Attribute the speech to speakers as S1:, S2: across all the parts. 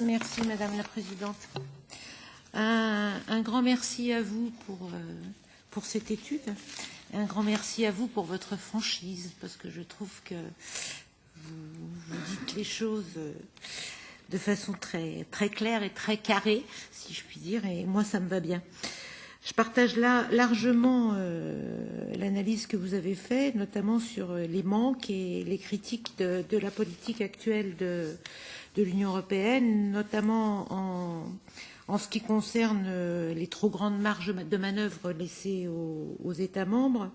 S1: Merci, Madame la Présidente. Un grand merci à vous pour cette étude. Un grand merci à vous pour votre franchise, parce que je trouve que vous dites les choses de façon très, très claire et très carrée, si je puis dire, et moi, ça me va bien. Je partage là largement l'analyse que vous avez faite, notamment sur les manques et les critiques de la politique actuelle de l'Union européenne, notamment en ce qui concerne les trop grandes marges de manœuvre laissées aux États membres,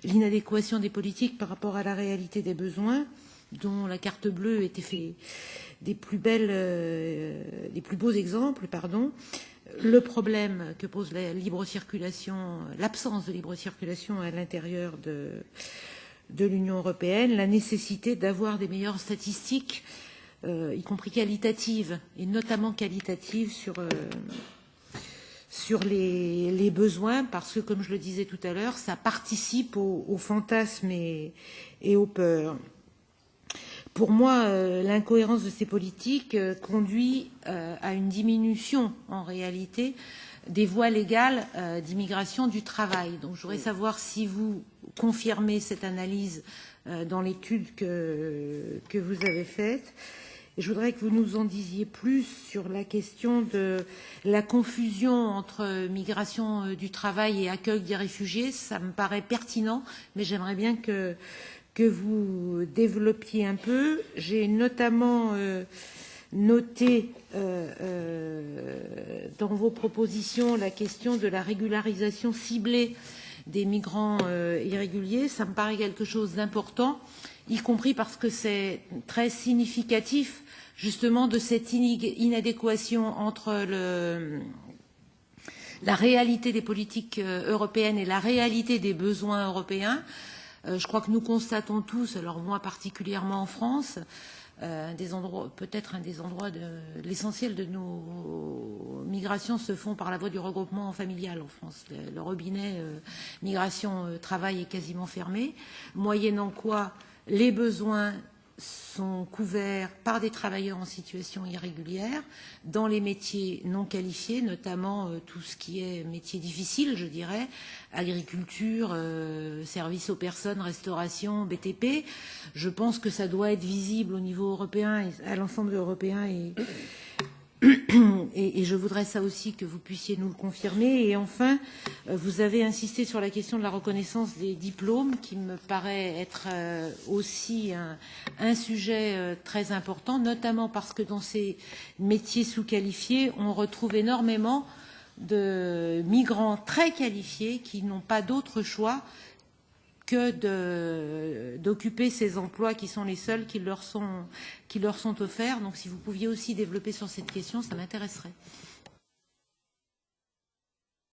S1: l'inadéquation des politiques par rapport à la réalité des besoins, dont la carte bleue était faite des plus beaux exemples, le problème que pose la libre circulation, l'absence de libre circulation à l'intérieur de l'Union européenne, la nécessité d'avoir des meilleures statistiques, y compris qualitatives, et notamment qualitatives sur les besoins, parce que, comme je le disais tout à l'heure, ça participe aux fantasmes et aux peurs. Pour moi, l'incohérence de ces politiques conduit à une diminution, en réalité, des voies légales d'immigration du travail. Donc, je voudrais savoir si vous confirmez cette analyse dans l'étude que vous avez faite. Et je voudrais que vous nous en disiez plus sur la question de la confusion entre migration du travail et accueil des réfugiés. Ça me paraît pertinent, mais j'aimerais bien que vous développiez un peu. J'ai notamment noté dans vos propositions la question de la régularisation ciblée des migrants irréguliers. Ça me paraît quelque chose d'important, y compris parce que c'est très significatif justement de cette inadéquation entre la réalité des politiques européennes et la réalité des besoins européens. Je crois que nous constatons tous, alors moi particulièrement en France, peut-être un des endroits l'essentiel de nos migrations se font par la voie du regroupement familial en France. Le robinet migration-travail est quasiment fermé, moyennant quoi les besoins sont couverts par des travailleurs en situation irrégulière dans les métiers non qualifiés, notamment tout ce qui est métier difficile, je dirais, agriculture, services aux personnes, restauration, BTP. Je pense que ça doit être visible au niveau européen, à l'ensemble européen et je voudrais ça aussi que vous puissiez nous le confirmer. Et enfin, vous avez insisté sur la question de la reconnaissance des diplômes, qui me paraît être aussi un sujet très important, notamment parce que dans ces métiers sous-qualifiés, on retrouve énormément de migrants très qualifiés qui n'ont pas d'autre choix que d'occuper ces emplois qui sont les seuls qui leur sont offerts. Donc si vous pouviez aussi développer sur cette question, ça m'intéresserait.